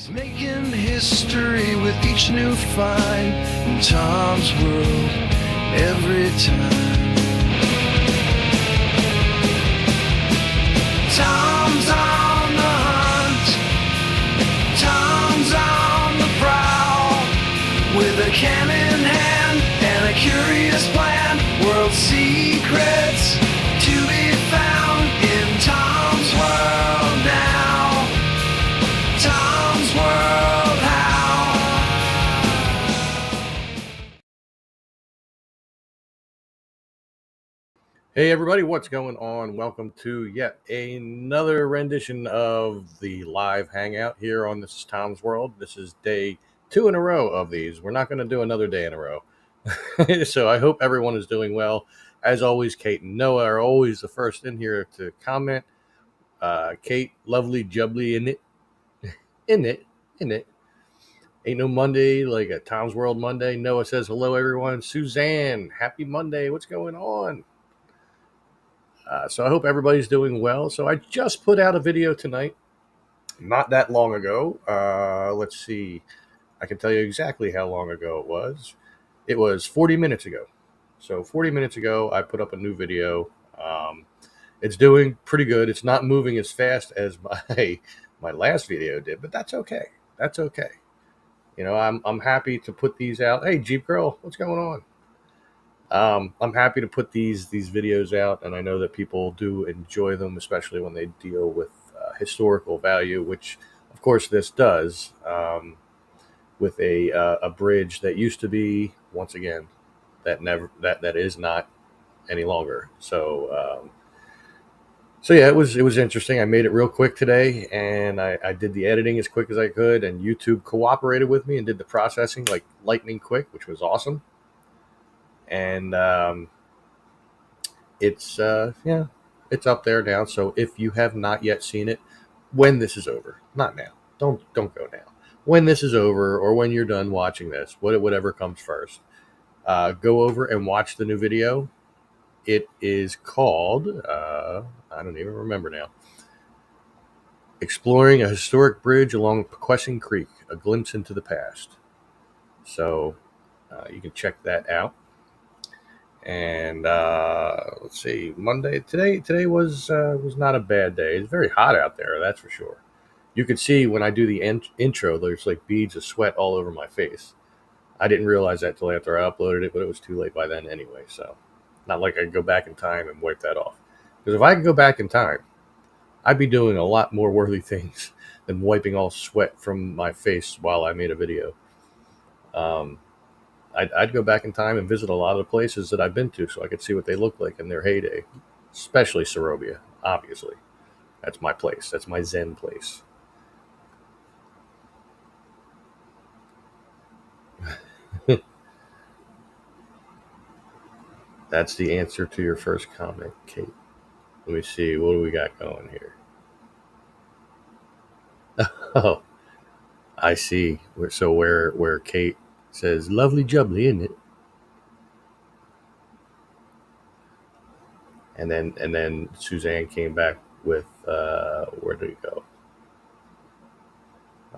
He's making history with each new find in Tom's world every time. Tom's on the hunt. Tom's on the prowl. With a can in hand and a curious plan. World secrets to be found in Tom's world now. Tom's World How. Hey everybody, what's going on? Welcome to yet another rendition of the live hangout here on This is Tom's World. This is day 2 in a row of these. We're not going to do another day in a row. So I hope everyone is doing well. As always, Kate and Noah are always the first in here to comment. Kate, lovely jubbly in it. Ain't no Monday like a Tom's World Monday. Noah says hello everyone. Suzanne, happy Monday. What's going on? So I hope everybody's doing well. So I just put out a video tonight, not that long ago. Let's see. I can tell you exactly how long ago it was. It was 40 minutes ago. So 40 minutes ago, I put up a new video. It's doing pretty good. It's not moving as fast as my last video did, but that's okay. That's okay. You know, I'm happy to put these out. Hey, Jeep Girl, what's going on? I'm happy to put these videos out, and I know that people do enjoy them, especially when they deal with historical value, which, of course, this does. With a bridge that used to be, once again, that is not any longer. So yeah, it was interesting. I made it real quick today, and I did the editing as quick as I could, and YouTube cooperated with me and did the processing like lightning quick, which was awesome. And it's it's up there now. So if you have not yet seen it, when this is over, not now, don't go now. When this is over, or when you're done watching this, whatever comes first, go over and watch the new video. It is called I don't even remember now. Exploring a historic bridge along Pequesing Creek, a glimpse into the past. So you can check that out. And let's see, Monday today was not a bad day. It's very hot out there, that's for sure. You could see when I do the intro, there's like beads of sweat all over my face. I didn't realize that till after I uploaded it, but it was too late by then anyway. So not like I could go back in time and wipe that off. Because if I could go back in time, I'd be doing a lot more worthy things than wiping all sweat from my face while I made a video. I'd go back in time and visit a lot of the places that I've been to so I could see what they look like in their heyday, especially Sorobia, obviously. That's my place. That's my Zen place. That's the answer to your first comment, Kate. Let me see. What do we got going here? Oh, I see. So where Kate says, lovely jubbly, isn't it? And then Suzanne came back with, where did it go?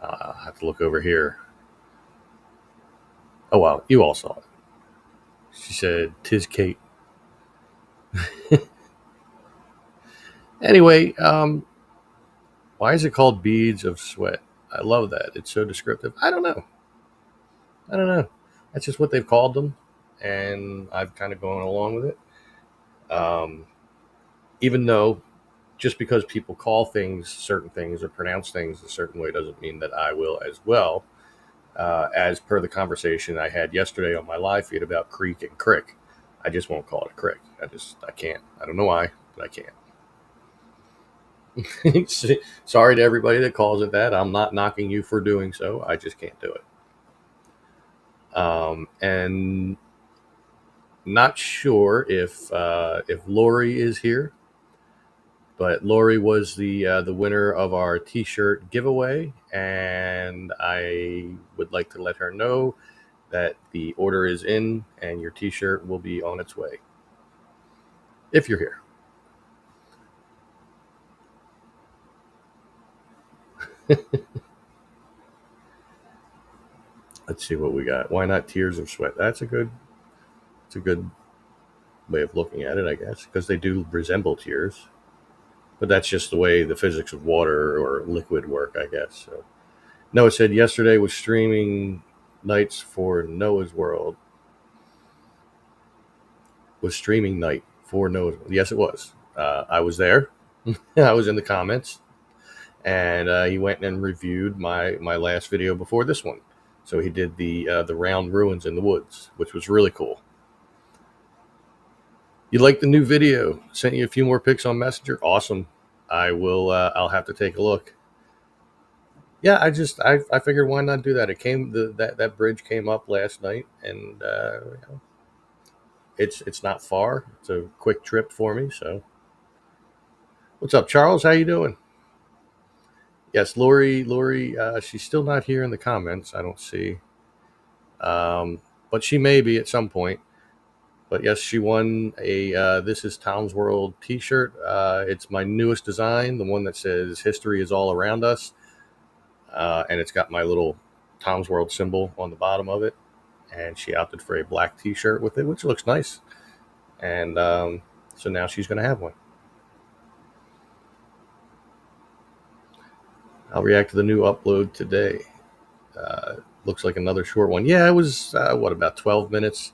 I have to look over here. Oh, wow. You all saw it. She said, "'Tis Kate." Anyway, why is it called Beads of Sweat? I love that. It's so descriptive. I don't know. That's just what they've called them, and I've kind of gone along with it. Even though just because people call things certain things or pronounce things a certain way doesn't mean that I will as well. As per the conversation I had yesterday on my live feed about creek and crick, I just won't call it a crick. I can't. I don't know why, but I can't. Sorry to everybody that calls it that. I'm not knocking you for doing so. I just can't do it. And not sure if Lori is here, but Lori was the winner of our T-shirt giveaway, and I would like to let her know that the order is in and your T-shirt will be on its way. If you're here. Let's see what we got. Why not Tears of Sweat? It's a good way of looking at it, I guess, because they do resemble tears. But that's just the way the physics of water or liquid work, I guess. So Noah said yesterday was streaming nights for Noah's World. Was streaming night for Noah's World. Yes, it was. I was there. I was in the comments, and he went and reviewed my last video before this one. So he did the round ruins in the woods, which was really cool. You like the new video? Sent you a few more pics on Messenger. Awesome. I will. I'll have to take a look. Yeah, I figured why not do that. It came that bridge came up last night, and it's not far. It's a quick trip for me. So, what's up, Charles? How you doing? Yes, Lori. She's still not here in the comments. I don't see, but she may be at some point. But yes, she won a This is Tom's World t-shirt. It's my newest design, the one that says "History is all around us," and it's got my little Tom's World symbol on the bottom of it. And she opted for a black t-shirt with it, which looks nice. And so now she's going to have one. I'll react to the new upload today. Looks like another short one. Yeah, it was, about 12 minutes.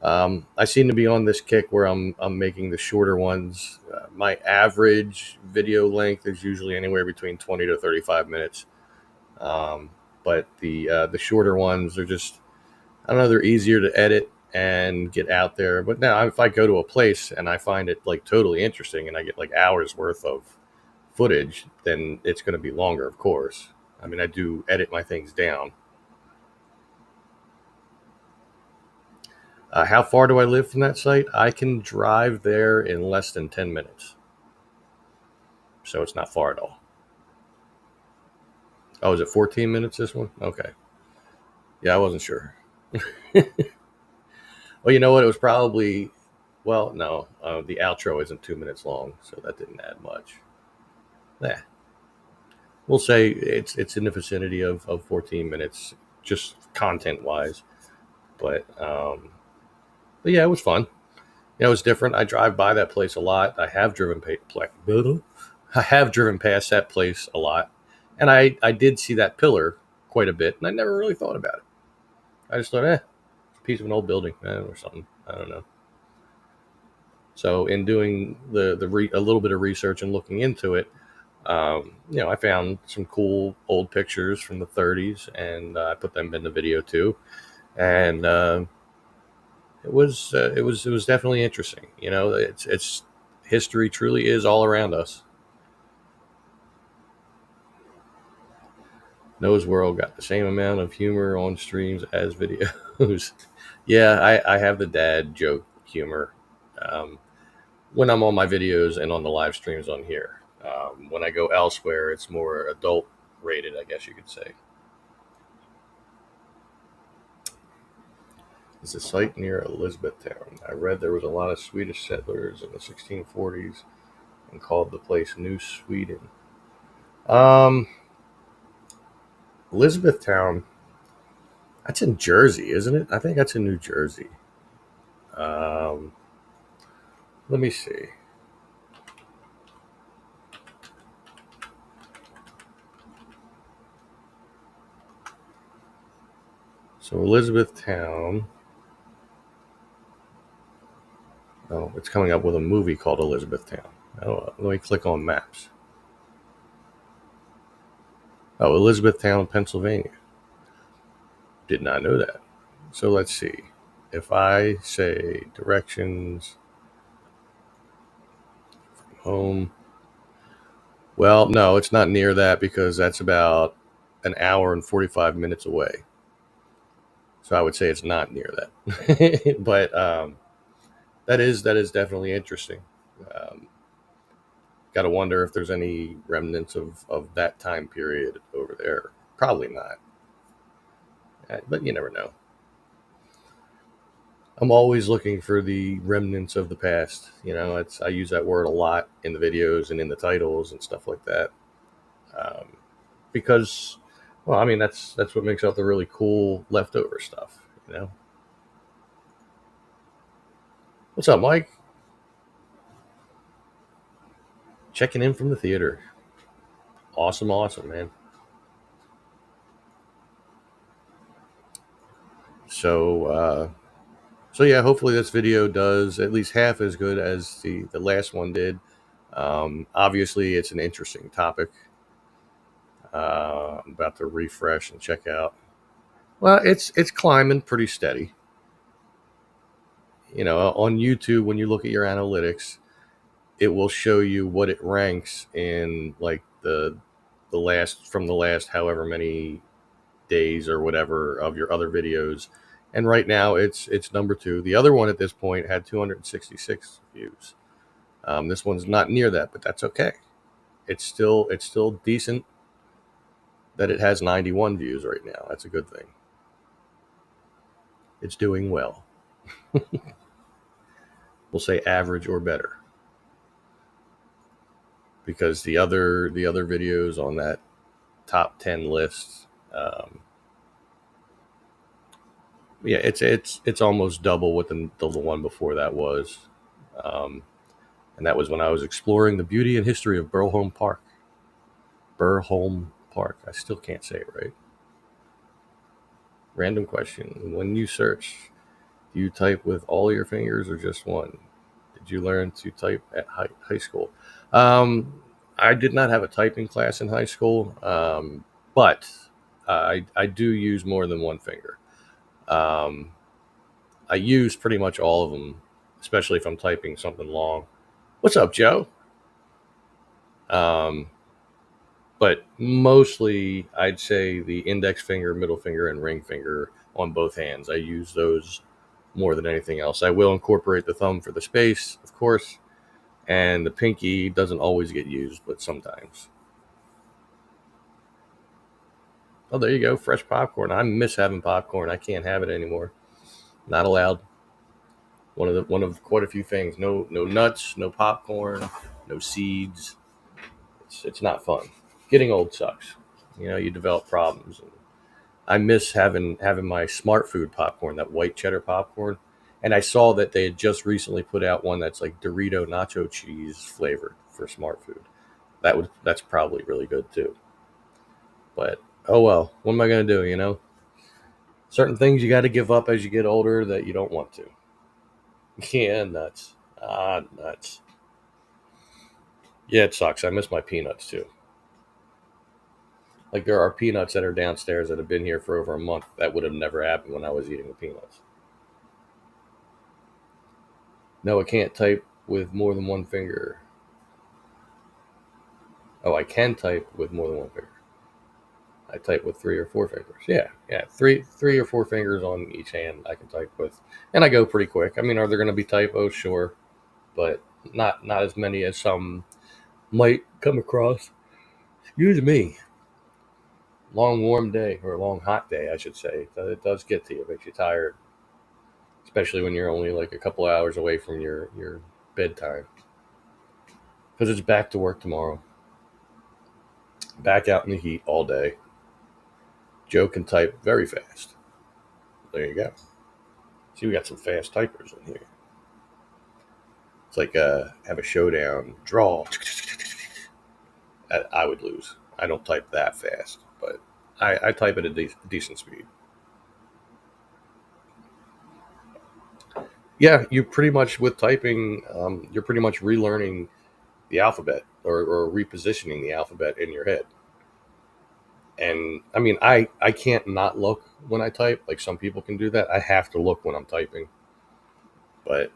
I seem to be on this kick where I'm making the shorter ones. My average video length is usually anywhere between 20 to 35 minutes. But the shorter ones are just, I don't know, they're easier to edit and get out there. But now if I go to a place and I find it like totally interesting and I get like hours worth of footage, then it's going to be longer, of course. I mean, I do edit my things down. How far do I live from that site? I can drive there in less than 10 minutes. So it's not far at all. Oh, is it 14 minutes, this one? Okay. Yeah, I wasn't sure. Well, you know what? It was probably, well, no, the outro isn't 2 minutes long, so that didn't add much. Yeah. We'll say it's in the vicinity of 14 minutes, just content-wise. But yeah, it was fun. It was different. I drive by that place a lot. I have driven past that place a lot. And I did see that pillar quite a bit, and I never really thought about it. I just thought, it's a piece of an old building or something. I don't know. So in doing a little bit of research and looking into it, I found some cool old pictures from the 30s, and I put them in the video too. And it was definitely interesting. It's history truly is all around us. Noah's World got the same amount of humor on streams as videos. Yeah, I have the dad joke humor when I'm on my videos and on the live streams on here. When I go elsewhere, it's more adult rated, I guess you could say. It's a site near Elizabethtown. I read there was a lot of Swedish settlers in the 1640s and called the place New Sweden. Elizabethtown, that's in Jersey, isn't it? I think that's in New Jersey. Let me see. So Elizabethtown. Oh, it's coming up with a movie called Elizabethtown. Oh, let me click on maps. Oh, Elizabethtown, Pennsylvania. Did not know that. So let's see. If I say directions from home. Well, no, it's not near that because that's about an hour and 45 minutes away. So I would say it's not near that. But that is definitely interesting. Got to wonder if there's any remnants of that time period over there. Probably not. But you never know. I'm always looking for the remnants of the past. I use that word a lot in the videos and in the titles and stuff like that. Because, Well, I mean, that's what makes out the really cool leftover stuff, you know. What's up, Mike? Checking in from the theater. Awesome, awesome, man. So, so yeah, hopefully this video does at least half as good as the last one did. Obviously, it's an interesting topic. I'm about to refresh and check out. Well, it's climbing pretty steady. You know, on YouTube, when you look at your analytics, it will show you what it ranks in, like the last from the last however many days or whatever of your other videos. And right now, it's number two. The other one at this point had 266 views. This one's not near that, but that's okay. It's still decent that it has 91 views right now. That's a good thing. It's doing well. We'll say average or better, because the other videos on that top 10 list, yeah, it's almost double what the one before that was. Um, and that was when I was exploring the beauty and history of Burholm Park. Burholm Park. I still can't say it right. Random question: when you search, do you type with all your fingers or just one? Did you learn to type at high school? Um, I did not have a typing class in high school, but I do use more than one finger. Um, I use pretty much all of them, especially if I'm typing something long. What's up, Joe? Um, but mostly, I'd say the index finger, middle finger, and ring finger on both hands. I use those more than anything else. I will incorporate the thumb for the space, of course, and the pinky doesn't always get used, but sometimes. Oh, there you go, fresh popcorn. I miss having popcorn. I can't have it anymore. Not allowed. One of quite a few things. No nuts, no popcorn, no seeds. It's not fun. Getting old sucks. You know, you develop problems. And I miss having my Smart Food popcorn, that white cheddar popcorn. And I saw that they had just recently put out one that's like Dorito nacho cheese flavored for Smart Food. That's probably really good too. But oh well, what am I gonna do? You know, certain things you got to give up as you get older that you don't want to. Yeah, nuts. Nuts. Yeah, it sucks. I miss my peanuts too. Like there are peanuts that are downstairs that have been here for over a month that would have never happened when I was eating the peanuts. No, I can't type with more than one finger. Oh, I can type with more than one finger. I type with three or four fingers. Yeah, yeah, three or four fingers on each hand I can type with, and I go pretty quick. I mean, are there going to be typos? Sure, but not as many as some might come across. Excuse me. Long warm day, or a long hot day, I should say. It does get to you. It makes you tired, especially when you're only like a couple hours away from your bedtime. Because it's back to work tomorrow. Back out in the heat all day. Joe can type very fast. There you go. See, we got some fast typers in here. It's like have a showdown, draw. I would lose. I don't type that fast, but I type at a decent speed. Yeah, you pretty much with typing, you're pretty much relearning the alphabet, or repositioning the alphabet in your head. And I mean, I can't not look when I type. Like some people can do that. I have to look when I'm typing, but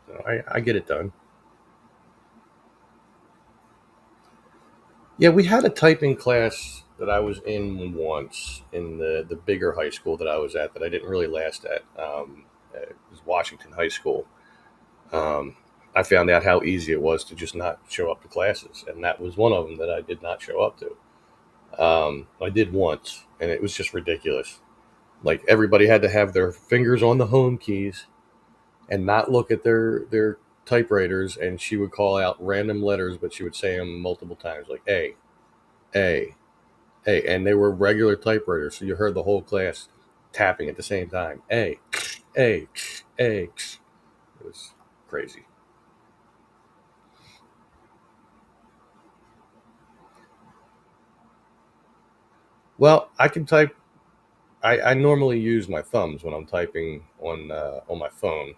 you know, I get it done. Yeah, we had a typing class that I was in once in the bigger high school that I was at that I didn't really last at. It was Washington High School. Um, I found out how easy it was to just not show up to classes, and that was one of them that I did not show up to. I did once, and it was just ridiculous. Like everybody had to have their fingers on the home keys and not look at their typewriters, and she would call out random letters, but she would say them multiple times, like A, Hey, and they were regular typewriters, so you heard the whole class tapping at the same time. A, A. It was crazy. Well, I can type. I normally use my thumbs when I'm typing on my phone,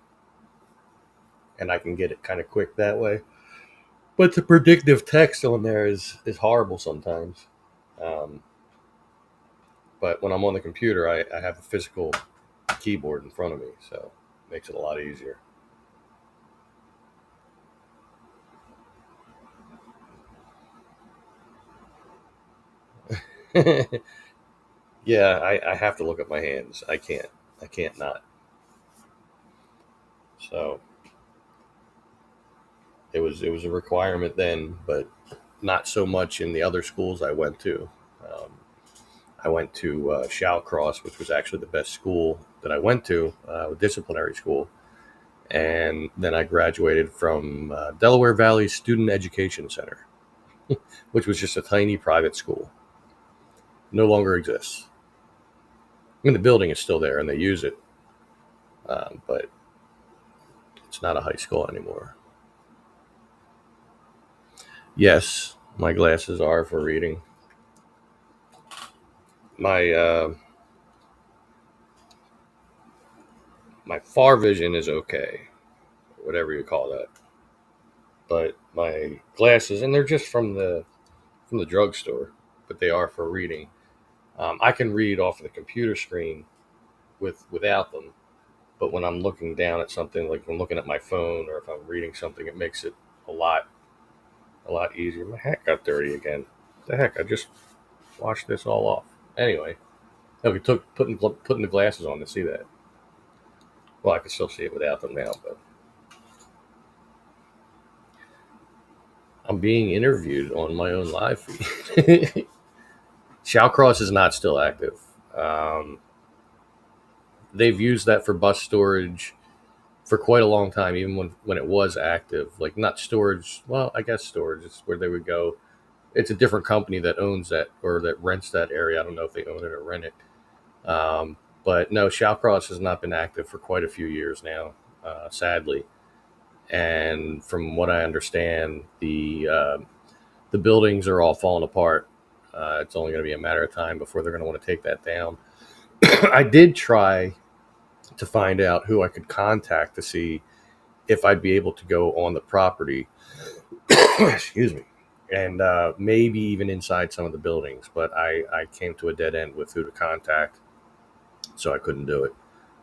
and I can get it kind of quick that way. But the predictive text on there is horrible sometimes. Um, but when I'm on the computer, I have a physical keyboard in front of me, so it makes it a lot easier. Yeah, I have to look at my hands. I can't. I can't not. So it was a requirement then, but not so much in the other schools I went to. Um, I went to Shallcross, which was actually the best school that I went to, disciplinary school, and then I graduated from Delaware Valley Student Education Center, which was just a tiny private school. No longer exists. I mean, the building is still there and they use it, but it's not a high school anymore. Yes, my glasses are for reading. My my far vision is okay, whatever you call that. But my glasses, and they're just from the drugstore, but they are for reading. I can read off of the computer screen without them, but when I'm looking down at something, like I'm looking at my phone or if I'm reading something, it makes it a lot a lot easier. My hat got dirty again. The heck! I just washed this all off. Anyway, we took putting the glasses on to see that. Well, I can still see it without them now, but I'm being interviewed on my own live feed. Shallcross is not still active. Um, they've used that for bus storage for quite a long time, even when it was active. Like not storage, well, I guess storage is where they would go. It's a different company that owns that or that rents that area. I don't know if they own it or rent it. But no, Shallcross has not been active for quite a few years now, sadly. And from what I understand, the buildings are all falling apart. It's only going to be a matter of time before they're going to want to take that down. I did try to find out who I could contact to see if I'd be able to go on the property. Excuse me. And maybe even inside some of the buildings, but I came to a dead end with who to contact, so I couldn't do it.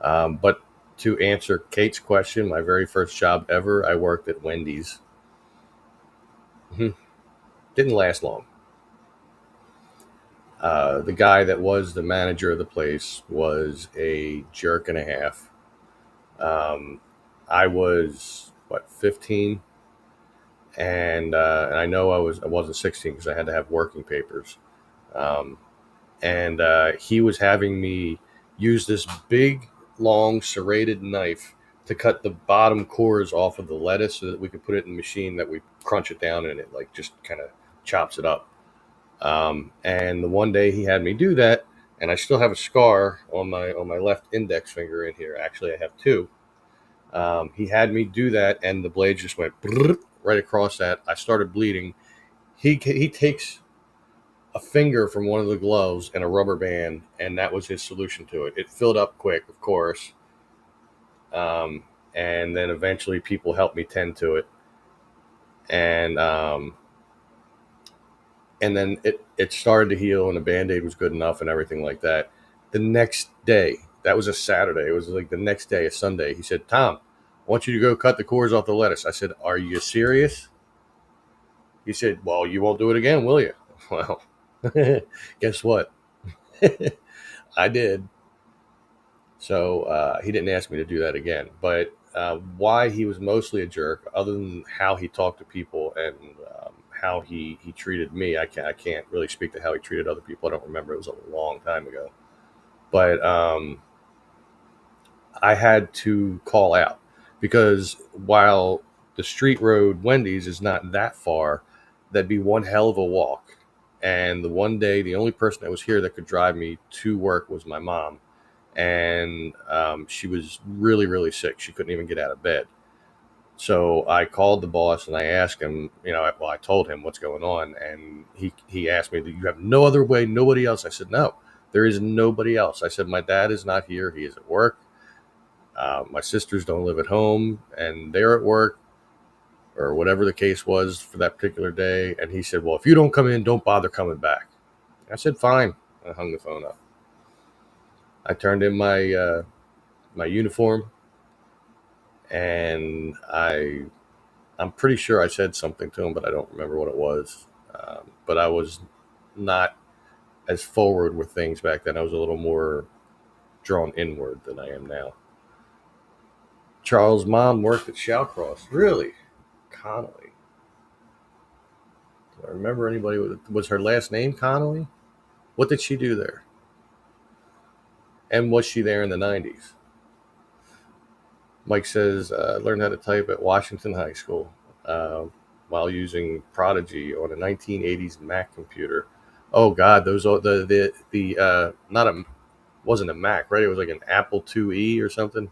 But to answer Kate's question, my very first job ever, I worked at Wendy's. Mhm. Didn't last long. The guy that was the manager of the place was a jerk and a half. Um, I was what 15, and I know I wasn't 16 because I had to have working papers. Um, and he was having me use this big, long, serrated knife to cut the bottom cores off of the lettuce so that we could put it in the machine that we crunch it down and it like just kind of chops it up. And the one day he had me do that, and I still have a scar on my left index finger in here. Actually, I have two. He had me do that, and the blade just went right across that. I started bleeding. He takes a finger from one of the gloves and a rubber band, and that was his solution to it. It filled up quick, of course, um, and then eventually people helped me tend to it, and and then it started to heal, and the band aid was good enough, and everything like that. The next day, that was a Saturday. It was like the next day, a Sunday. He said, "Tom, I want you to go cut the cores off the lettuce." I said, "Are you serious?" He said, "Well, you won't do it again, will you?" Well, guess what? I did. So he didn't ask me to do that again. But why he was mostly a jerk, other than how he talked to people and how he treated me, I can't really speak to how he treated other people. I don't remember. It was a long time ago. But I had to call out because while the street road Wendy's is not that far, that'd be one hell of a walk. And the one day, the only person that was here that could drive me to work was my mom. And she was really, really sick. She couldn't even get out of bed. So I called the boss and I asked him, I told him what's going on. And he asked me, do you have no other way, nobody else? I said, no, there is nobody else. I said, my dad is not here. He is at work. My sisters don't live at home and they're at work, or whatever the case was for that particular day. And he said, well, if you don't come in, don't bother coming back. I said, fine. I hung the phone up. I turned in my uniform, and I'm pretty sure I said something to him, but I don't remember what it was. But I was not as forward with things back then. I was a little more drawn inward than I am now. Charles' mom worked at Shallcross. Really? Connolly. Do I remember anybody? Was her last name Connolly? What did she do there? And was she there in the 90s? Mike says, learned how to type at Washington High School while using Prodigy on a 1980s Mac computer. Oh God, those are wasn't a Mac, right? It was like an Apple IIe or something.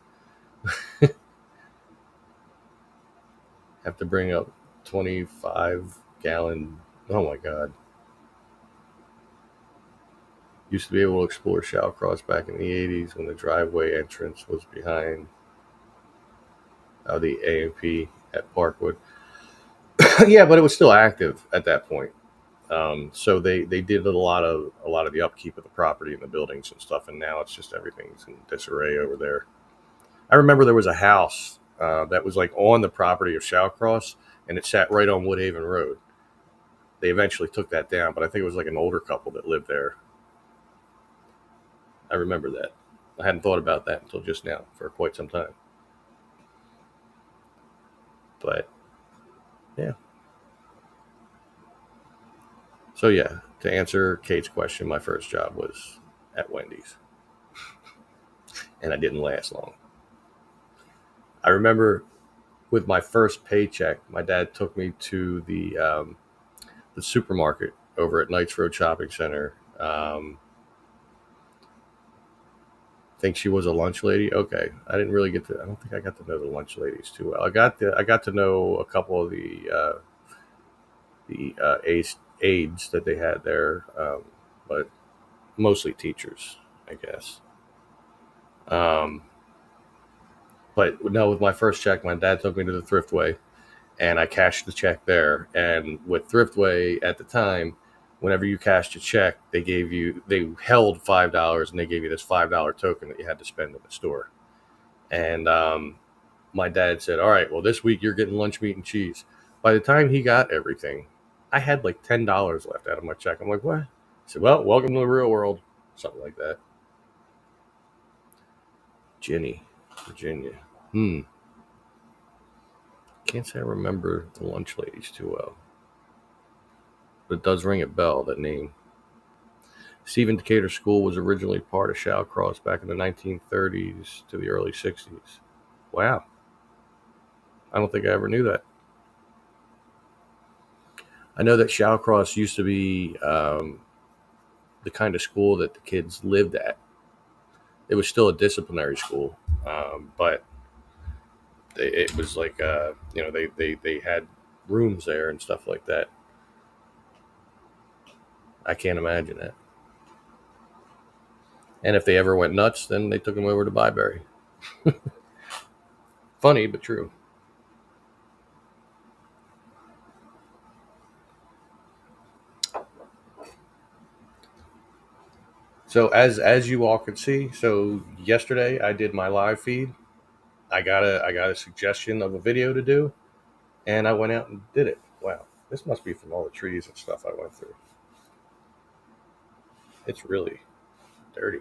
Have to bring up 25-gallon. Oh my God. Used to be able to explore Shallcross back in the 80s when the driveway entrance was behind the A&P at Parkwood. Yeah, but it was still active at that point. So they did a lot of the upkeep of the property and the buildings and stuff, and now it's just everything's in disarray over there. I remember there was a house that was like on the property of Shallcross, and it sat right on Woodhaven Road. They eventually took that down, but I think it was like an older couple that lived there. I remember that. I hadn't thought about that until just now for quite some time. But, yeah. So, yeah, to answer Kate's question, my first job was at Wendy's. And I didn't last long. I remember with my first paycheck, my dad took me to the supermarket over at Knights Road Shopping Center. I think she was a lunch lady. Okay, I didn't really I don't think I got to know the lunch ladies too well. I got to know a couple of the aides that they had there, but mostly teachers, I guess. But no, with my first check, my dad took me to the Thriftway, and I cashed the check there. And with Thriftway at the time, whenever you cashed a check, they held $5, and they gave you this $5 token that you had to spend in the store. And my dad said, all right, well, this week you're getting lunch meat and cheese. By the time he got everything, I had like $10 left out of my check. I'm like, what? He said, well, welcome to the real world. Something like that. Ginny, Virginia. Can't say I remember the lunch ladies too well. But it does ring a bell, that name. Stephen Decatur School was originally part of Shallcross back in the 1930s to the early 60s. Wow. I don't think I ever knew that. I know that Shallcross used to be the kind of school that the kids lived at. It was still a disciplinary school, but it was like, they had rooms there and stuff like that. I can't imagine that. And if they ever went nuts, then they took them over to Byberry. Funny, but true. So as you all could see, so yesterday I did my live feed. I got a suggestion of a video to do, and I went out and did it. Wow, this must be from all the trees and stuff I went through. It's really dirty.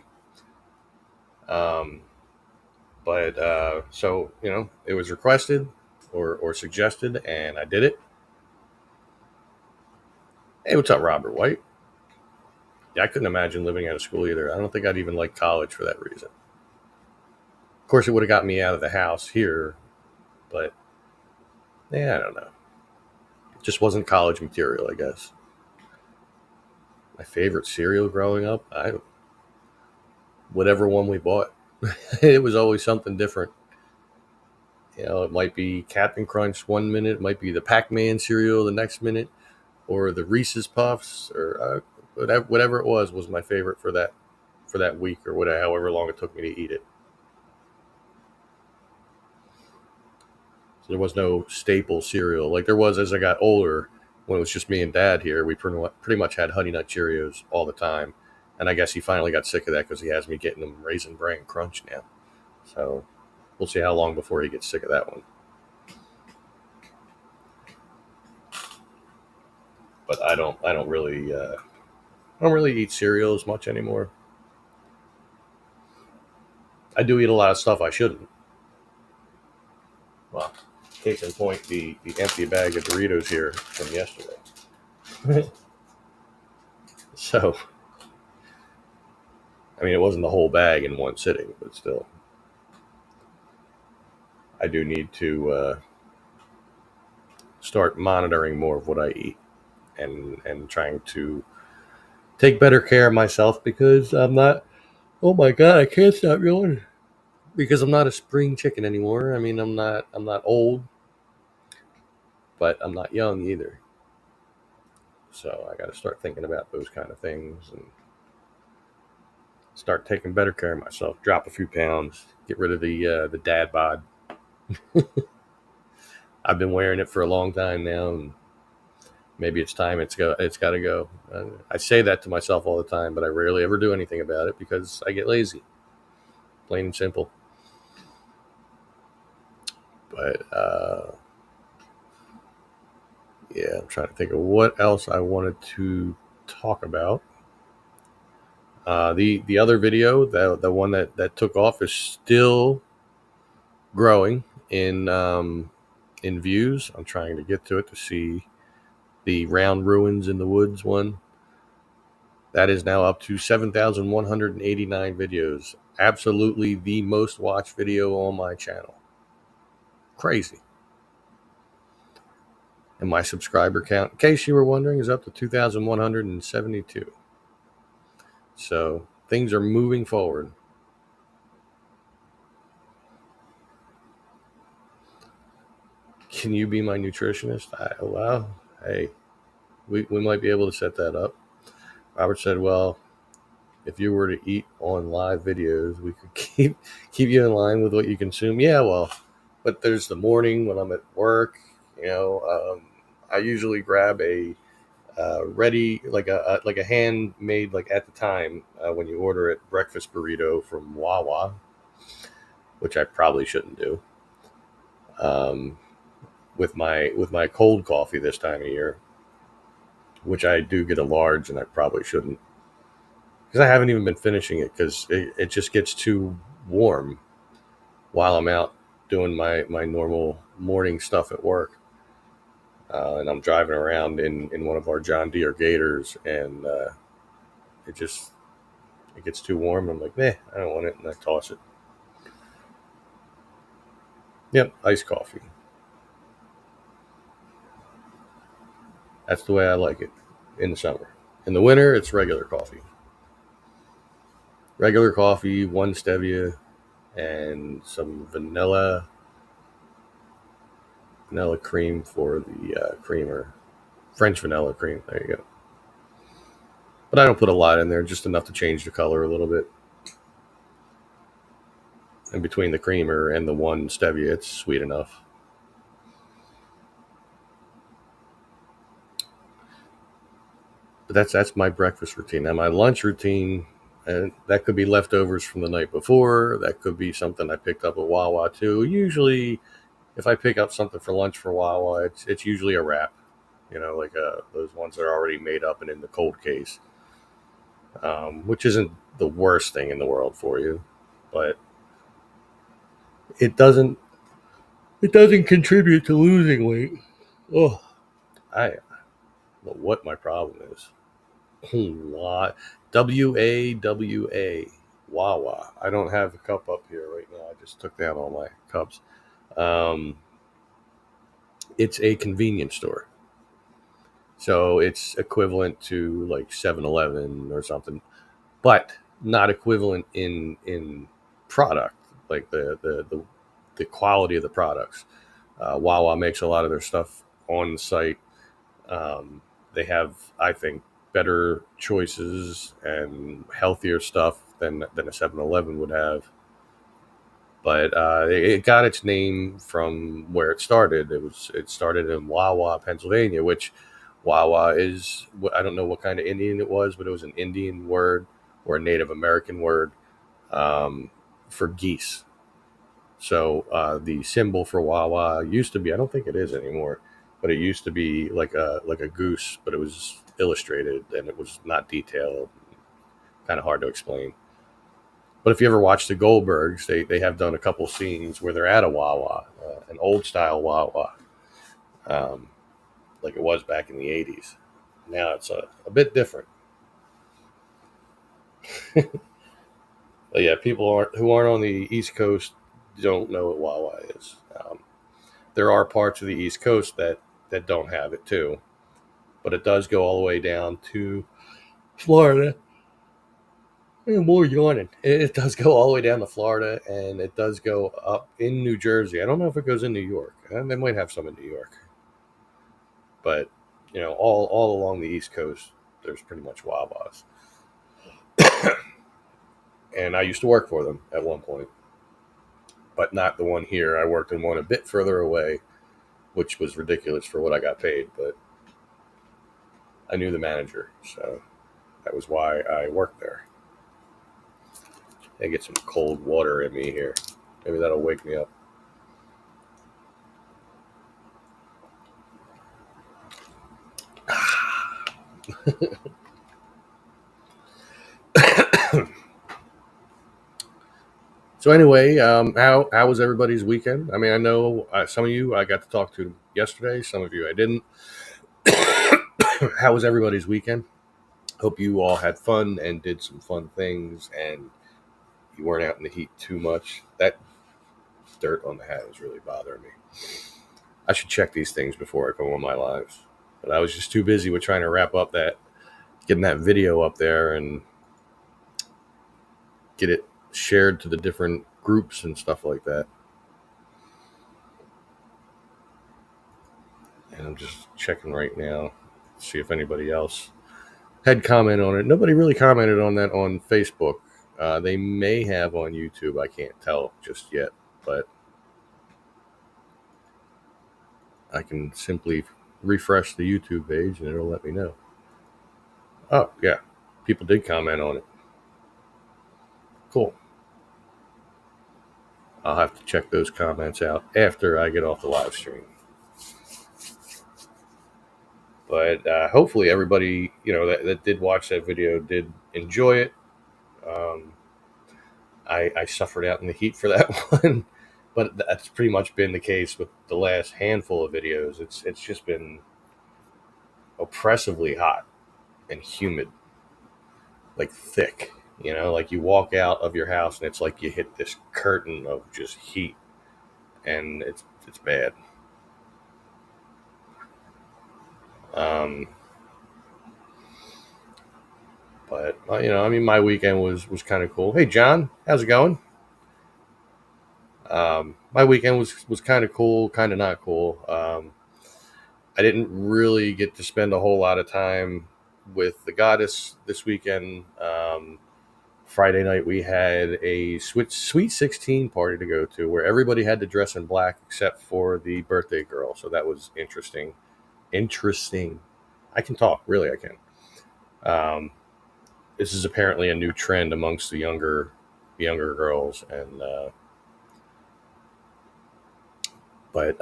So it was requested or suggested, and I did it. Hey, what's up, Robert White? Yeah, I couldn't imagine living out of school either. I don't think I'd even like college for that reason. Of course, it would have got me out of the house here, but yeah, I don't know. It just wasn't college material, I guess. My favorite cereal growing up, whatever one we bought. It was always something different. It might be Captain Crunch one minute, it might be the Pac-Man cereal the next minute, or the Reese's Puffs, or whatever it was my favorite for that week or whatever, however long it took me to eat it. So there was no staple cereal like there was as I got older. When it was just me and Dad here, we pretty much had Honey Nut Cheerios all the time, and I guess he finally got sick of that because he has me getting them Raisin Bran Crunch now. So we'll see how long before he gets sick of that one. But I don't really eat cereal as much anymore. I do eat a lot of stuff I shouldn't. Well, case in point, the empty bag of Doritos here from yesterday. So, I mean, it wasn't the whole bag in one sitting, but still, I do need to start monitoring more of what I eat and trying to take better care of myself because I'm not. Oh my God, I can't stop yawning because I'm not a spring chicken anymore. I mean, I'm not old, but I'm not young either. So I got to start thinking about those kind of things and start taking better care of myself. Drop a few pounds, get rid of the dad bod. I've been wearing it for a long time now, and maybe it's time it's got to go. I say that to myself all the time, but I rarely ever do anything about it because I get lazy, plain and simple. But yeah, I'm trying to think of what else I wanted to talk about. The other video, the one that took off, is still growing in views. I'm trying to get to it to see the round ruins in the woods one. That is now up to 7,189 videos. Absolutely the most watched video on my channel. Crazy. And my subscriber count, in case you were wondering, is up to 2,172. So things are moving forward. Can you be my nutritionist? Well, hey, we might be able to set that up. Robert said, well, if you were to eat on live videos, we could keep you in line with what you consume. Yeah, well, but there's the morning when I'm at work. I usually grab a ready, like a handmade, like at the time when you order it, breakfast burrito from Wawa, which I probably shouldn't do. With my cold coffee this time of year, which I do get a large, and I probably shouldn't because I haven't even been finishing it because it just gets too warm while I'm out doing my normal morning stuff at work. And I'm driving around in one of our John Deere Gators, and it gets too warm. I'm like, nah, I don't want it, and I toss it. Yep, iced coffee. That's the way I like it in the summer. In the winter, it's regular coffee. Regular coffee, one stevia, and some vanilla cream for the creamer. French vanilla cream. There you go. But I don't put a lot in there, just enough to change the color a little bit. And between the creamer and the one stevia, it's sweet enough. But that's my breakfast routine. Now my lunch routine, and that could be leftovers from the night before. That could be something I picked up at Wawa too. Usually, if I pick up something for lunch for Wawa, it's usually a wrap. Like those ones that are already made up and in the cold case, which isn't the worst thing in the world for you, but it doesn't contribute to losing weight. Oh, I don't know what my problem is. WAWA. Wawa. I don't have a cup up here right now. I just took down all my cups. Um, it's a convenience store. So it's equivalent to like 7-Eleven or something, but not equivalent in product, like the quality of the products. Wawa makes a lot of their stuff on the site. They have, I think, better choices and healthier stuff than a 7-Eleven would have. But it got its name from where it started. It started in Wawa, Pennsylvania, which Wawa is. I don't know what kind of Indian it was, but it was an Indian word or a Native American word for geese. So the symbol for Wawa used to be. I don't think it is anymore, but it used to be like a goose, but it was illustrated and it was not detailed. Kind of hard to explain. But if you ever watch the Goldbergs, they have done a couple scenes where they're at a Wawa, an old style Wawa, um, like it was back in the '80s. Now it's a bit different. But yeah, who aren't on the East Coast don't know what Wawa is. There are parts of the East Coast that don't have it too, but it does go all the way down to Florida. More yawning. It does go all the way down to Florida, and it does go up in New Jersey. I don't know if it goes in New York. They might have some in New York, but all along the East Coast, there's pretty much Wawas. And I used to work for them at one point, but not the one here. I worked in one a bit further away, which was ridiculous for what I got paid, but I knew the manager, so that was why I worked there. I get some cold water in me here. Maybe that'll wake me up. So anyway, how was everybody's weekend? I mean, I know some of you I got to talk to yesterday. Some of you I didn't. How was everybody's weekend? Hope you all had fun and did some fun things, and you weren't out in the heat too much. That dirt on the hat is really bothering me. I should check these things before I go on my lives. But I was just too busy with trying to wrap up getting that video up there and get it shared to the different groups and stuff like that. And I'm just checking right now, see if anybody else had comment on it. Nobody really commented on that on Facebook. They may have on YouTube. I can't tell just yet, but I can simply refresh the YouTube page and it'll let me know. Oh, yeah. People did comment on it. Cool. I'll have to check those comments out after I get off the live stream. But hopefully everybody, that did watch that video did enjoy it. I suffered out in the heat for that one, but that's pretty much been the case with the last handful of videos. It's just been oppressively hot and humid, like thick. Like you walk out of your house and it's like you hit this curtain of just heat, and it's bad. But I mean, my weekend was kind of cool. Hey, John, how's it going? My weekend was kind of cool, kind of not cool. I didn't really get to spend a whole lot of time with the goddess this weekend. Friday night we had a Sweet 16 party to go to where everybody had to dress in black except for the birthday girl. So that was interesting. I can talk, really, I can. This is apparently a new trend amongst the younger girls, and but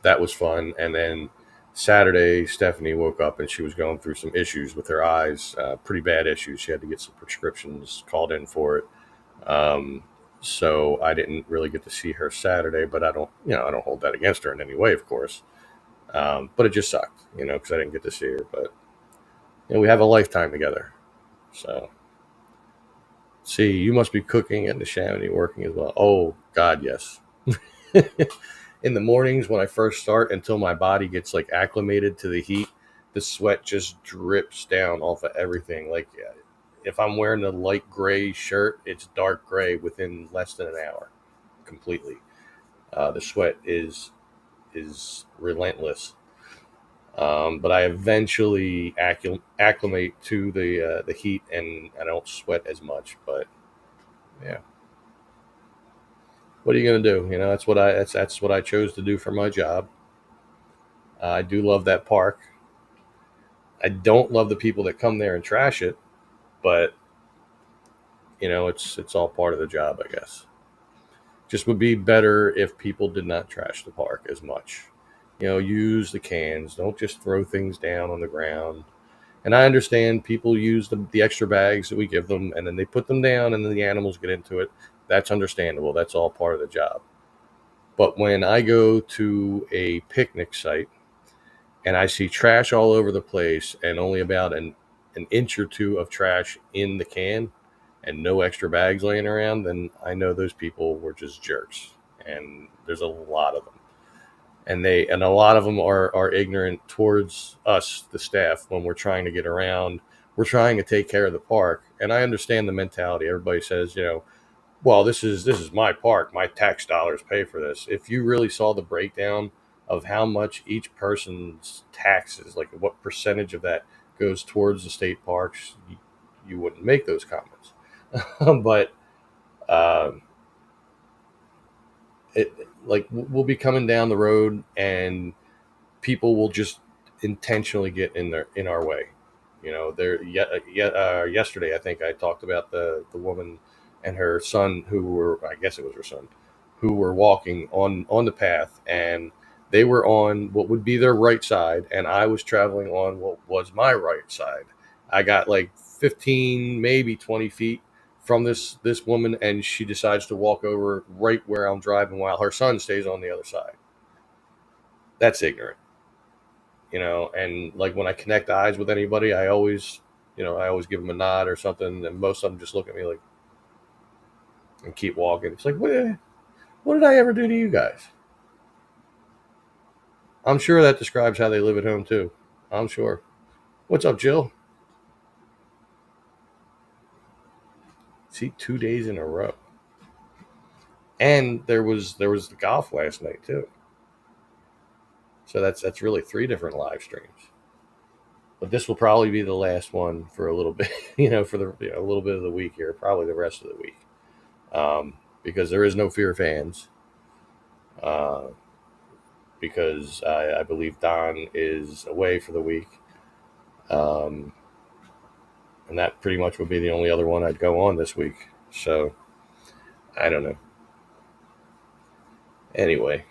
that was fun. And then Saturday, Stephanie woke up and she was going through some issues with her eyes, pretty bad issues. She had to get some prescriptions called in for it. So I didn't really get to see her Saturday, but I don't hold that against her in any way, of course. But it just sucked, because I didn't get to see her. But we have a lifetime together. So, see, you must be cooking and the Chamonix working as well. Oh, God, yes. In the mornings when I first start, until my body gets like acclimated to the heat, the sweat just drips down off of everything. Like if I'm wearing a light gray shirt, it's dark gray within less than an hour, completely. The sweat is relentless. But I eventually acclimate to the heat, and I don't sweat as much. But yeah, what are you gonna do? That's what I chose to do for my job. I do love that park. I don't love the people that come there and trash it, but it's all part of the job, I guess. Just would be better if people did not trash the park as much. Use the cans. Don't just throw things down on the ground. And I understand people use the extra bags that we give them, and then they put them down, and then the animals get into it. That's understandable. That's all part of the job. But when I go to a picnic site and I see trash all over the place and only about an inch or two of trash in the can and no extra bags laying around, then I know those people were just jerks. And there's a lot of them. And a lot of them are ignorant towards us, the staff, when we're trying to get around. We're trying to take care of the park. And I understand the mentality. Everybody says, well, this is my park. My tax dollars pay for this. If you really saw the breakdown of how much each person's taxes, like what percentage of that goes towards the state parks, you wouldn't make those comments. But it like we'll be coming down the road and people will just intentionally get in our way. Yesterday I think I talked about the woman and her son, who were, I guess it was her son, who were walking on the path, and they were on what would be their right side, and I was traveling on what was my right side. I got like 15, maybe 20 feet from this woman, and she decides to walk over right where I'm driving while her son stays on the other side. That's ignorant. And like when I connect eyes with anybody, I always give them a nod or something, and most of them just look at me like and keep walking. It's like, what did I ever do to you guys? I'm sure that describes how they live at home too. I'm sure. What's up, Jill? See, 2 days in a row, and there was the golf last night too. So that's really 3 different live streams. But this will probably be the last one for a little bit, for a little bit of the week here, probably the rest of the week, because there is no Fear fans. Because I believe Don is away for the week, and that pretty much would be the only other one I'd go on this week. So I don't know. Anyway,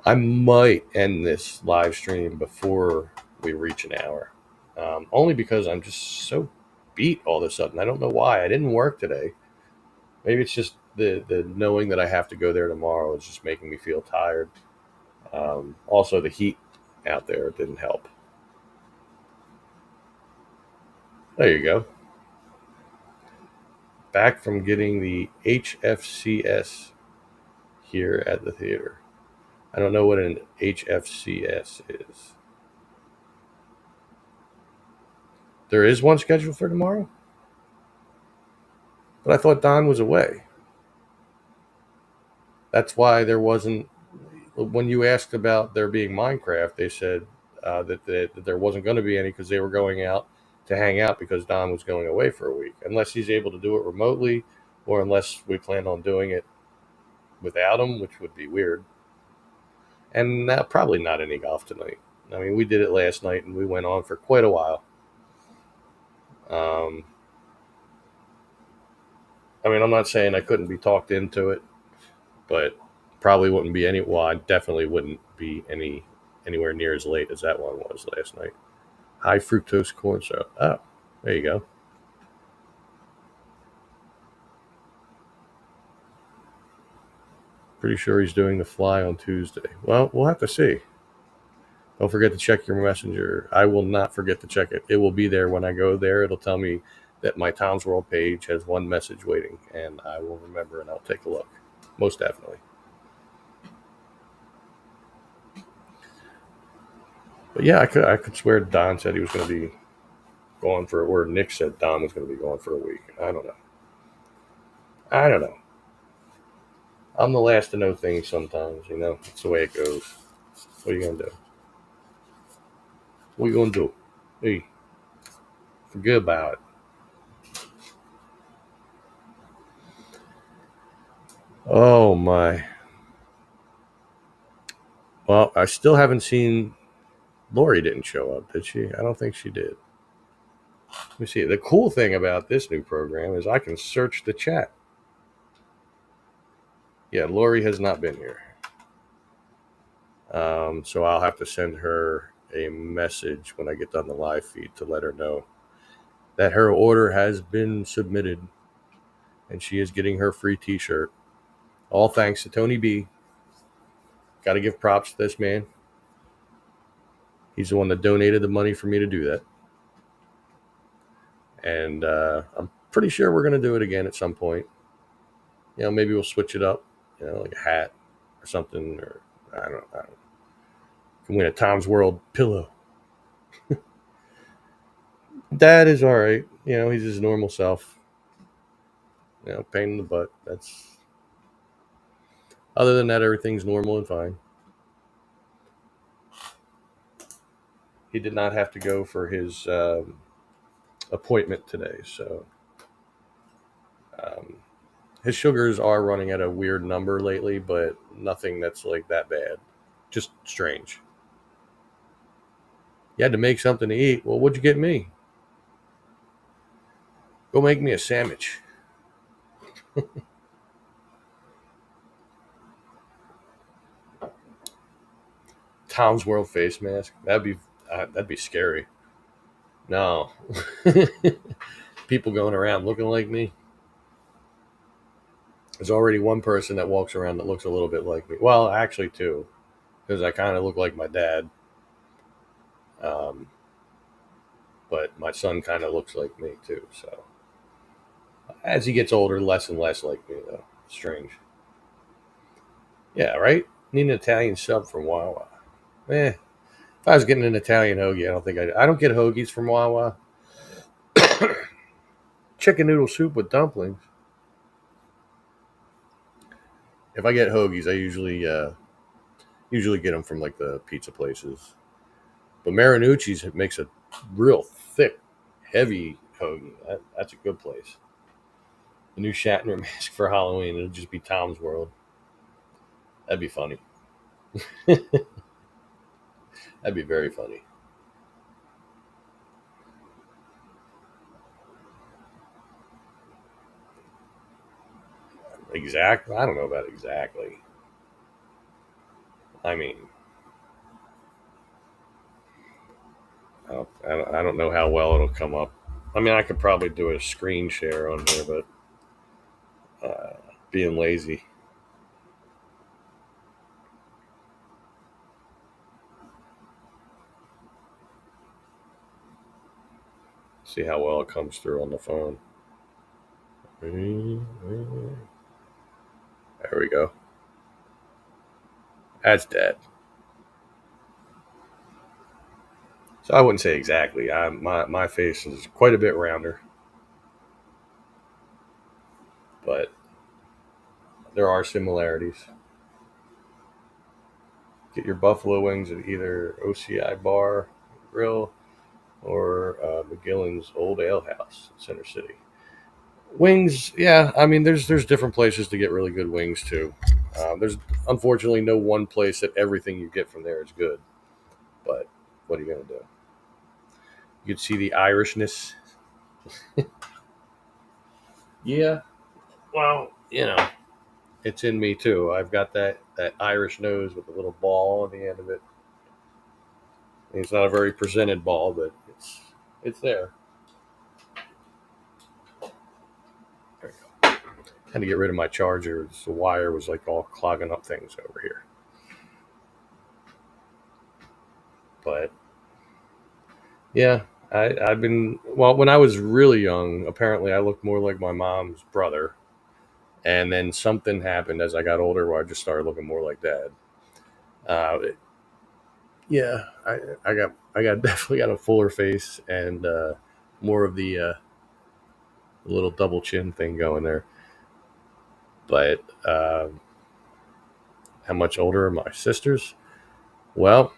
I might end this live stream before we reach an hour, only because I'm just so beat all of a sudden. I don't know why. I didn't work today. Maybe it's just the knowing that I have to go there tomorrow is just making me feel tired. Also, the heat out there didn't help. There you go. Back from getting the HFCS here at the theater. I don't know what an HFCS is. There is one scheduled for tomorrow? But I thought Don was away. That's why there wasn't. When you asked about there being Minecraft, they said that there wasn't going to be any because they were going out to hang out because Don was going away for a week. Unless he's able to do it remotely, or unless we plan on doing it without him, which would be weird. And probably not any golf tonight. I mean, we did it last night and we went on for quite a while. I mean, I'm not saying I couldn't be talked into it, but probably wouldn't be any. Well, I definitely wouldn't be anywhere near as late as that one was last night. High fructose corn syrup. Oh, there you go. Pretty sure he's doing the fly on Tuesday. Well, we'll have to see. Don't forget to check your messenger. I will not forget to check it. It will be there when I go there. It'll tell me that my Tom's World page has one message waiting, and I will remember and I'll take a look. Most definitely. But yeah, I could swear Don said he was going to be gone for, or Nick said Don was going to be gone for a week. I don't know. I don't know. I'm the last to know things sometimes, you know. It's the way it goes. What are you going to do? What are you going to do? Hey, forget about it. Oh, my. Well, I still haven't seen. Lori didn't show up, did she? I don't think she did. Let me see. The cool thing about this new program is I can search the chat. Yeah, Lori has not been here. So I'll have to send her a message when I get done the live feed to let her know that her order has been submitted and she is getting her free t-shirt. All thanks to Tony B. Got to give props to this man. He's the one that donated the money for me to do that. And I'm pretty sure we're going to do it again at some point. You know, maybe we'll switch it up, you know, like a hat or something, or I don't know. You can win a Tom's World pillow. Dad is all right. You know, he's his normal self. You know, pain in the butt. That's, other than that, everything's normal and fine. He did not have to go for his appointment today, so um, his sugars are running at a weird number lately, but nothing that's like that bad. Just strange. You had to make something to eat. Well, what'd you get me? Go make me a sandwich. Tom's World face mask. That'd be scary. No, people going around looking like me. There's already one person that walks around that looks a little bit like me. Well, actually, two, because I kind of look like my dad. Um, but my son kind of looks like me too. So as he gets older, less and less like me though. Strange. Yeah, right. Need an Italian sub from Wawa. If I was getting an Italian hoagie, I don't think I don't get hoagies from Wawa. Chicken noodle soup with dumplings. If I get hoagies, I usually get them from like the pizza places. But Marinucci's makes a real thick, heavy hoagie. That's a good place. The new Shatner mask for Halloween. It'll just be Tom's World. That'd be funny. That'd be very funny. Exactly. I don't know about exactly. I mean, I don't know how well it'll come up. I mean, I could probably do a screen share on here, but being lazy. See how well it comes through on the phone. There we go. That's dead. So I wouldn't say exactly. My face is quite a bit rounder, but there are similarities. Get your buffalo wings at either OCI Bar Grill or McGillen's Old Ale House in Center City. Wings, yeah. I mean, there's different places to get really good wings too. There's unfortunately no one place that everything you get from there is good. But what are you gonna do? You could see the Irishness. Yeah. Well, you know, it's in me too. I've got that Irish nose with a little ball on the end of it. It's not a very presented ball, but it's there. There you go. Had to get rid of my charger. The wire was like all clogging up things over here. But yeah, I've been, well, when I was really young. Apparently, I looked more like my mom's brother, and then something happened as I got older where I just started looking more like dad. Uh, Yeah, I got definitely got a fuller face and more of the little double chin thing going there. But how much older are my sisters? Well,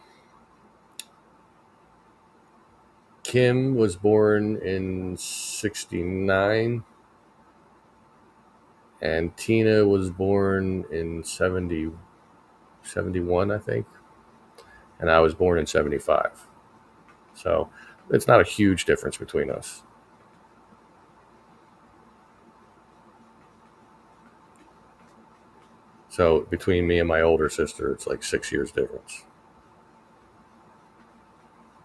Kim was born in '69, and Tina was born in 71, I think, and I was born in '75. So it's not a huge difference between us. So between me and my older sister, it's like 6 years difference.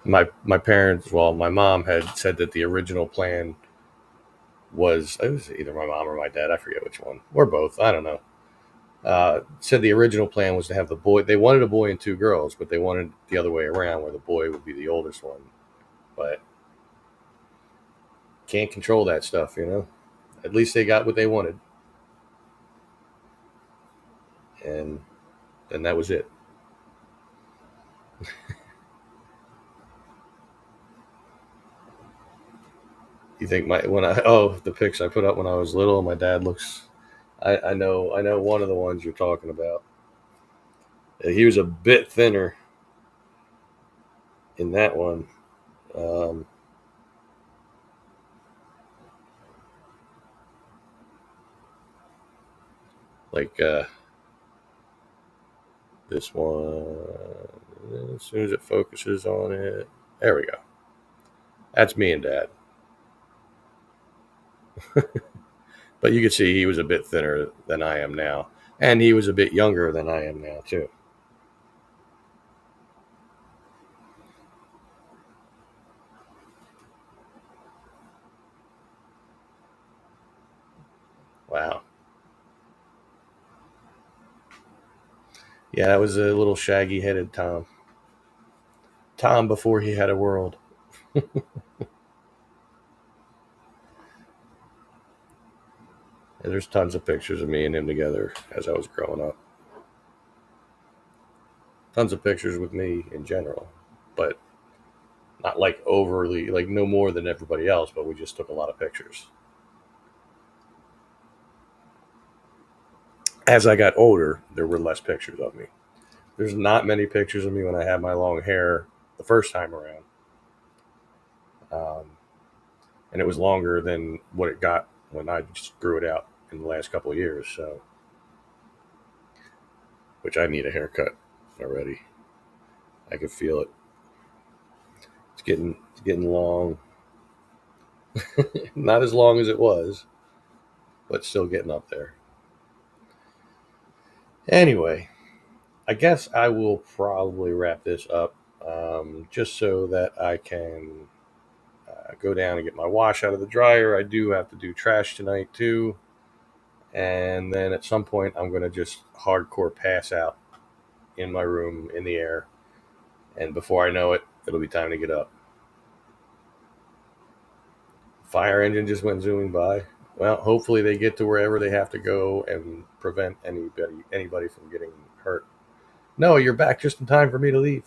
My parents, well, my mom had said that the original plan was, it was either my mom or my dad, I forget which one, or both, I don't know. Said the original plan was to have the boy. They wanted a boy and two girls, but they wanted the other way around, where the boy would be the oldest one. But can't control that stuff, you know. At least they got what they wanted, and then that was it. You think my when I the pics I put up when I was little, my dad looks. I know one of the ones you're talking about. He was a bit thinner in that one. Um, like this one. As soon as it focuses on it, there we go. That's me and dad. But you could see he was a bit thinner than I am now, and he was a bit younger than I am now too. Wow. Yeah, that was a little shaggy-headed Tom. Tom before he had a world. And there's tons of pictures of me and him together as I was growing up. Tons of pictures with me in general, but not like overly, like no more than everybody else, but we just took a lot of pictures. As I got older, there were less pictures of me. There's not many pictures of me when I had my long hair the first time around. Um, and it was longer than what it got when I just grew it out in the last couple of years. So, which I need a haircut already. I can feel it. It's getting long. Not as long as it was, but still getting up there. Anyway, I guess I will probably wrap this up, just so that I can go down and get my wash out of the dryer. I do have to do trash tonight too, and then at some point I'm going to just hardcore pass out in my room in the air, and before I know it, it'll be time to get up. Fire engine just went zooming by. Well, hopefully they get to wherever they have to go and prevent anybody from getting hurt. No, you're back just in time for me to leave.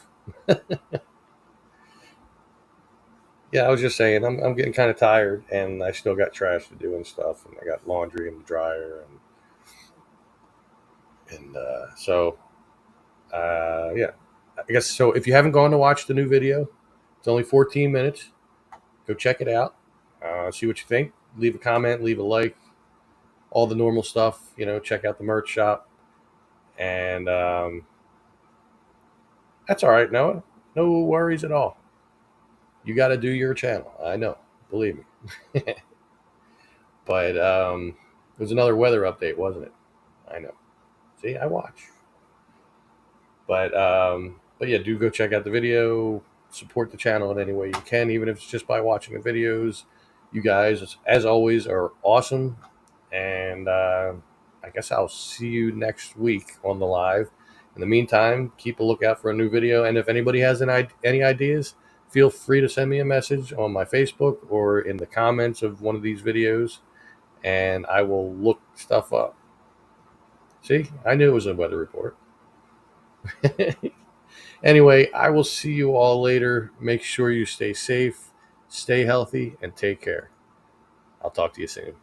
Yeah, I was just saying I'm getting kind of tired, and I still got trash to do and stuff, and I got laundry in the dryer, and yeah, I guess so. If you haven't gone to watch the new video, it's only 14 minutes. Go check it out. See what you think. Leave a comment, leave a like, all the normal stuff. You know, check out the merch shop, and that's all right, Noah. No worries at all. You got to do your channel. I know, believe me. But it was another weather update, wasn't it? I know. See, I watch. But yeah, do go check out the video. Support the channel in any way you can, even if it's just by watching the videos. You guys, as always, are awesome, and I guess I'll see you next week on the live. In the meantime, keep a lookout for a new video, and if anybody has any ideas, feel free to send me a message on my Facebook or in the comments of one of these videos, and I will look stuff up. See, I knew it was a weather report. Anyway, I will see you all later. Make sure you stay safe, stay healthy, and take care. I'll talk to you soon.